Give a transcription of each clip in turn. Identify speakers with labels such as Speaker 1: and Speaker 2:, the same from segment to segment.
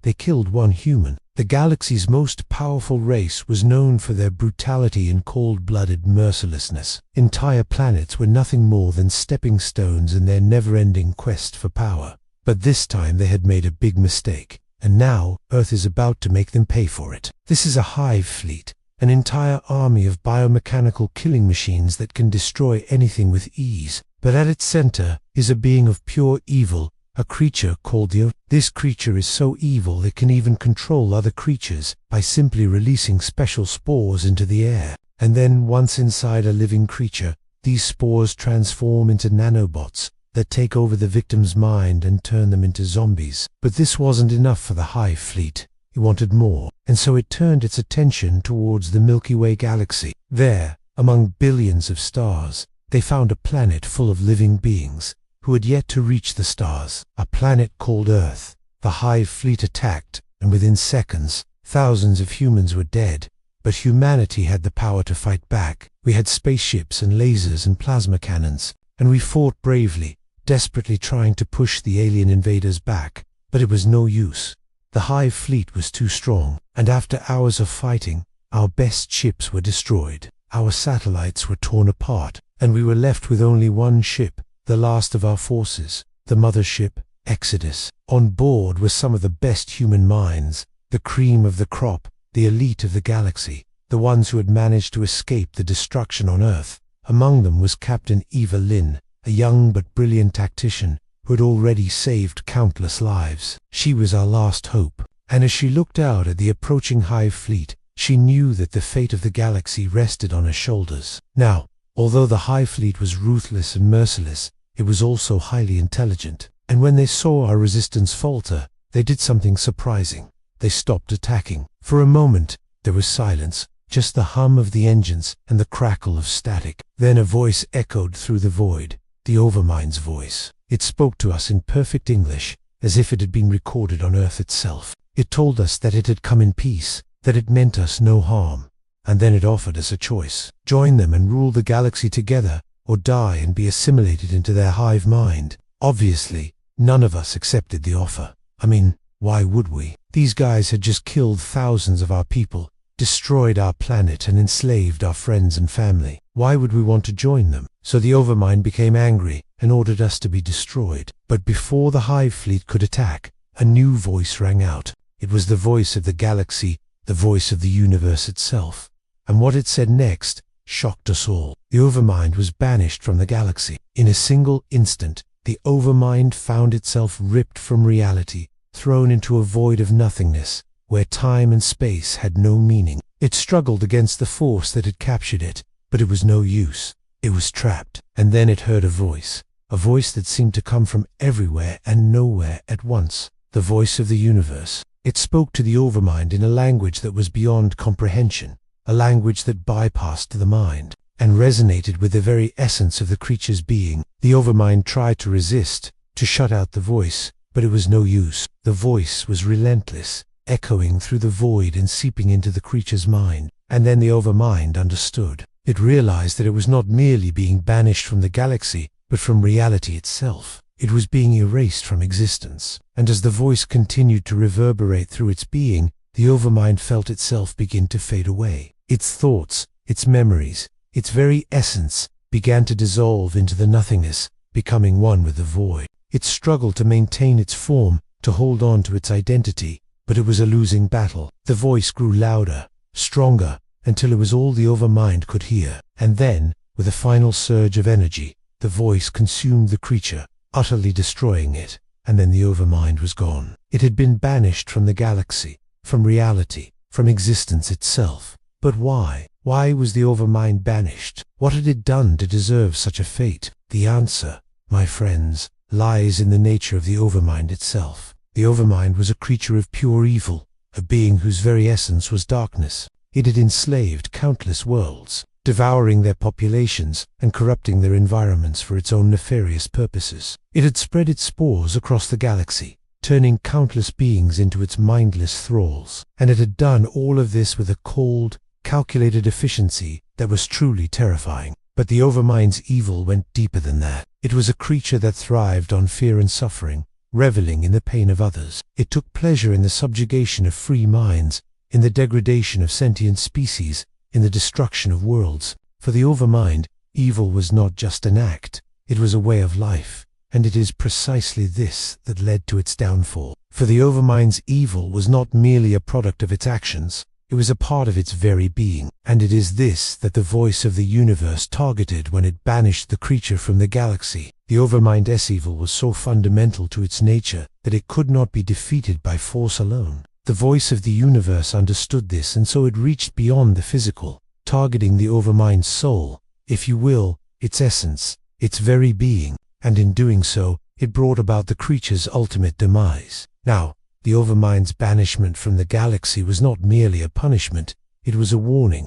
Speaker 1: they killed one human. The galaxy's most powerful race was known for their brutality and cold-blooded mercilessness. Entire planets were nothing more than stepping stones in their never-ending quest for power. But this time they had made a big mistake, and now Earth is about to make them pay for it. This is a hive fleet, an entire army of biomechanical killing machines that can destroy anything with ease. But at its center is a being of pure evil, a creature called the This creature is so evil it can even control other creatures by simply releasing special spores into the air. And then, once inside a living creature, these spores transform into nanobots that take over the victim's mind and turn them into zombies. But this wasn't enough for the Hive Fleet. It wanted more, and so it turned its attention towards the Milky Way galaxy. There, among billions of stars, they found a planet full of living beings who had yet to reach the stars, a planet called Earth. The Hive Fleet attacked, and within seconds, thousands of humans were dead. But humanity had the power to fight back. We had spaceships and lasers and plasma cannons, and we fought bravely, desperately trying to push the alien invaders back. But it was no use. The Hive Fleet was too strong, and after hours of fighting, our best ships were destroyed. Our satellites were torn apart, and we were left with only one ship, the last of our forces, the mothership, Exodus. On board were some of the best human minds, the cream of the crop, the elite of the galaxy, the ones who had managed to escape the destruction on Earth. Among them was Captain Eva Lynn, a young but brilliant tactician who had already saved countless lives. She was our last hope, and as she looked out at the approaching Hive Fleet, she knew that the fate of the galaxy rested on her shoulders. Now, although the Hive Fleet was ruthless and merciless, it was also highly intelligent, and when they saw our resistance falter, they did something surprising. They stopped attacking. For a moment, there was silence, just the hum of the engines and the crackle of static. Then a voice echoed through the void, the Overmind's voice. It spoke to us in perfect English, as if it had been recorded on Earth itself. It told us that it had come in peace, that it meant us no harm. And then it offered us a choice. Join them and rule the galaxy together, or die and be assimilated into their hive mind. Obviously, none of us accepted the offer. I mean, why would we? These guys had just killed thousands of our people, destroyed our planet and enslaved our friends and family. Why would we want to join them? So the Overmind became angry and ordered us to be destroyed. But before the Hive Fleet could attack, a new voice rang out. It was the voice of the galaxy, the voice of the universe itself. And what it said next shocked us all. The Overmind was banished from the galaxy. In a single instant, the Overmind found itself ripped from reality, thrown into a void of nothingness, where time and space had no meaning. It struggled against the force that had captured it, but it was no use. It was trapped. And then it heard a voice that seemed to come from everywhere and nowhere at once, the voice of the universe. It spoke to the Overmind in a language that was beyond comprehension, a language that bypassed the mind, and resonated with the very essence of the creature's being. The Overmind tried to resist, to shut out the voice, but it was no use. The voice was relentless, echoing through the void and seeping into the creature's mind. And then the Overmind understood. It realized that it was not merely being banished from the galaxy, but from reality itself. It was being erased from existence. And as the voice continued to reverberate through its being, the Overmind felt itself begin to fade away. Its thoughts, its memories, its very essence began to dissolve into the nothingness, becoming one with the void. It struggled to maintain its form, to hold on to its identity, but it was a losing battle. The voice grew louder, stronger, until it was all the Overmind could hear. And then, with a final surge of energy, the voice consumed the creature, utterly destroying it, and then the Overmind was gone. It had been banished from the galaxy, from reality, from existence itself. But why? Why was the Overmind banished? What had it done to deserve such a fate? The answer, my friends, lies in the nature of the Overmind itself. The Overmind was a creature of pure evil, a being whose very essence was darkness. It had enslaved countless worlds, devouring their populations and corrupting their environments for its own nefarious purposes. It had spread its spores across the galaxy, turning countless beings into its mindless thralls. And it had done all of this with a cold, calculated efficiency that was truly terrifying. But the Overmind's evil went deeper than that. It was a creature that thrived on fear and suffering, reveling in the pain of others. It took pleasure in the subjugation of free minds, in the degradation of sentient species, in the destruction of worlds. For the Overmind, evil was not just an act, it was a way of life, and it is precisely this that led to its downfall. For the Overmind's evil was not merely a product of its actions, it was a part of its very being, and it is this that the voice of the universe targeted when it banished the creature from the galaxy. The Overmind's evil was so fundamental to its nature that it could not be defeated by force alone. The voice of the universe understood this, and so it reached beyond the physical, targeting the Overmind's soul, if you will, its essence, its very being, and in doing so, it brought about the creature's ultimate demise. Now, the Overmind's banishment from the galaxy was not merely a punishment, it was a warning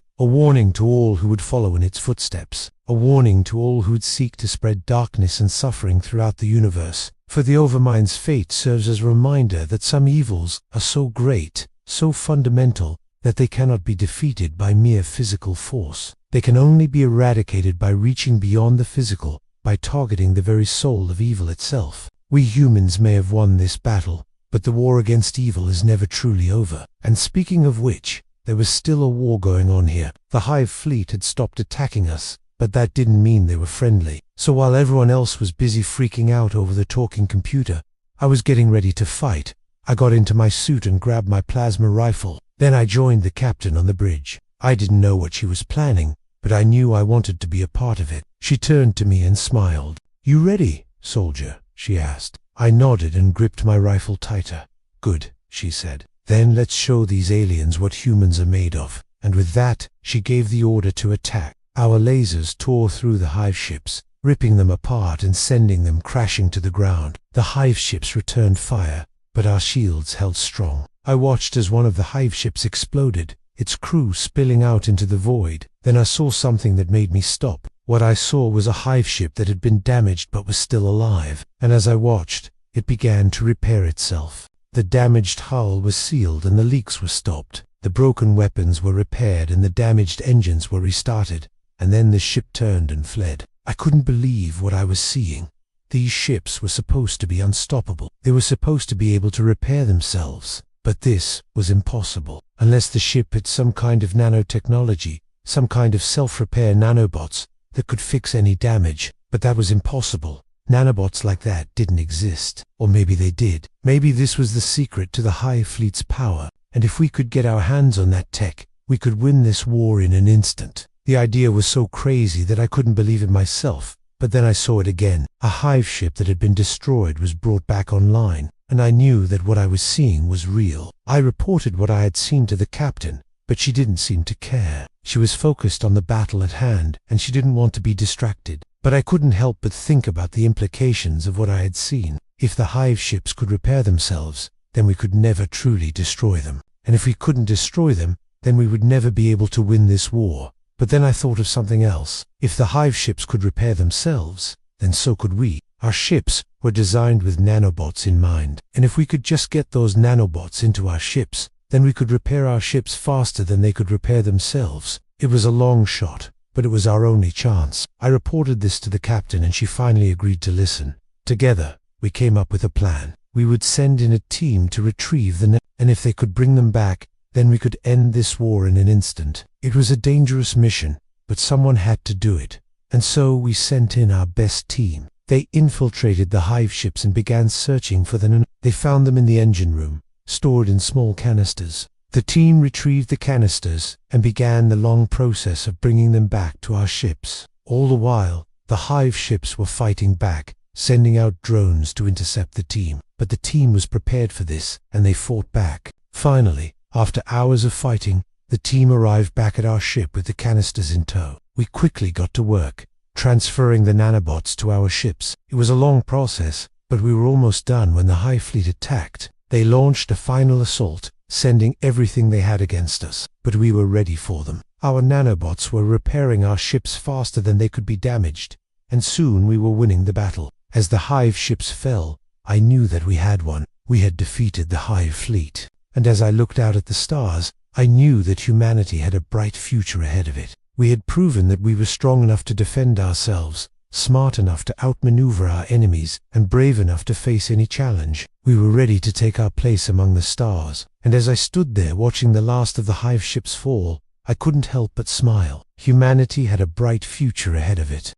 Speaker 1: to all who would follow in its footsteps, a warning to all who would seek to spread darkness and suffering throughout the universe. For the Overmind's fate serves as a reminder that some evils are so great, so fundamental, that they cannot be defeated by mere physical force. They can only be eradicated by reaching beyond the physical, by targeting the very soul of evil itself. We humans may have won this battle, but the war against evil is never truly over. And speaking of which, there was still a war going on here. The Hive fleet had stopped attacking us, but that didn't mean they were friendly. So while everyone else was busy freaking out over the talking computer, I was getting ready to fight. I got into my suit and grabbed my plasma rifle. Then I joined the captain on the bridge. I didn't know what she was planning, but I knew I wanted to be a part of it. She turned to me and smiled. "You ready, soldier?" she asked. I nodded and gripped my rifle tighter. "Good," she said. "Then let's show these aliens what humans are made of." And with that, she gave the order to attack. Our lasers tore through the Hive ships, ripping them apart and sending them crashing to the ground. The Hive ships returned fire, but our shields held strong. I watched as one of the Hive ships exploded, its crew spilling out into the void. Then I saw something that made me stop. What I saw was a Hive ship that had been damaged but was still alive, and as I watched, it began to repair itself. The damaged hull was sealed and the leaks were stopped. The broken weapons were repaired and the damaged engines were restarted, and then the ship turned and fled. I couldn't believe what I was seeing. These ships were supposed to be unstoppable. They were supposed to be able to repair themselves. But this was impossible, unless the ship had some kind of nanotechnology, some kind of self-repair nanobots that could fix any damage. But that was impossible. Nanobots like that didn't exist. Or maybe they did. Maybe this was the secret to the Hive fleet's power, and if we could get our hands on that tech, we could win this war in an instant. The idea was so crazy that I couldn't believe it myself, but then I saw it again. A Hive ship that had been destroyed was brought back online, and I knew that what I was seeing was real. I reported what I had seen to the captain, but she didn't seem to care. She was focused on the battle at hand, and she didn't want to be distracted. But I couldn't help but think about the implications of what I had seen. If the Hive ships could repair themselves, then we could never truly destroy them. And if we couldn't destroy them, then we would never be able to win this war. But then I thought of something else. If the Hive ships could repair themselves, then so could we. Our ships were designed with nanobots in mind. And if we could just get those nanobots into our ships, then we could repair our ships faster than they could repair themselves. It was a long shot, but it was our only chance. I reported this to the captain and she finally agreed to listen. Together, we came up with a plan. We would send in a team to retrieve the and if they could bring them back, then we could end this war in an instant. It was a dangerous mission, but someone had to do it. And so we sent in our best team. They infiltrated the Hive ships and began searching for the They found them in the engine room, stored in small canisters. The team retrieved the canisters and began the long process of bringing them back to our ships. All the while, the Hive ships were fighting back, sending out drones to intercept the team. But the team was prepared for this, and they fought back. Finally, after hours of fighting, the team arrived back at our ship with the canisters in tow. We quickly got to work, transferring the nanobots to our ships. It was a long process, but we were almost done when the Hive fleet attacked. They launched a final assault, sending everything they had against us. But we were ready for them. Our nanobots were repairing our ships faster than they could be damaged, and soon we were winning the battle. As the Hive ships fell, I knew that we had won. We had defeated the Hive fleet. And as I looked out at the stars, I knew that humanity had a bright future ahead of it. We had proven that we were strong enough to defend ourselves, smart enough to outmaneuver our enemies, and brave enough to face any challenge. We were ready to take our place among the stars, and as I stood there watching the last of the hive ships fall, I couldn't help but smile. Humanity had a bright future ahead of it.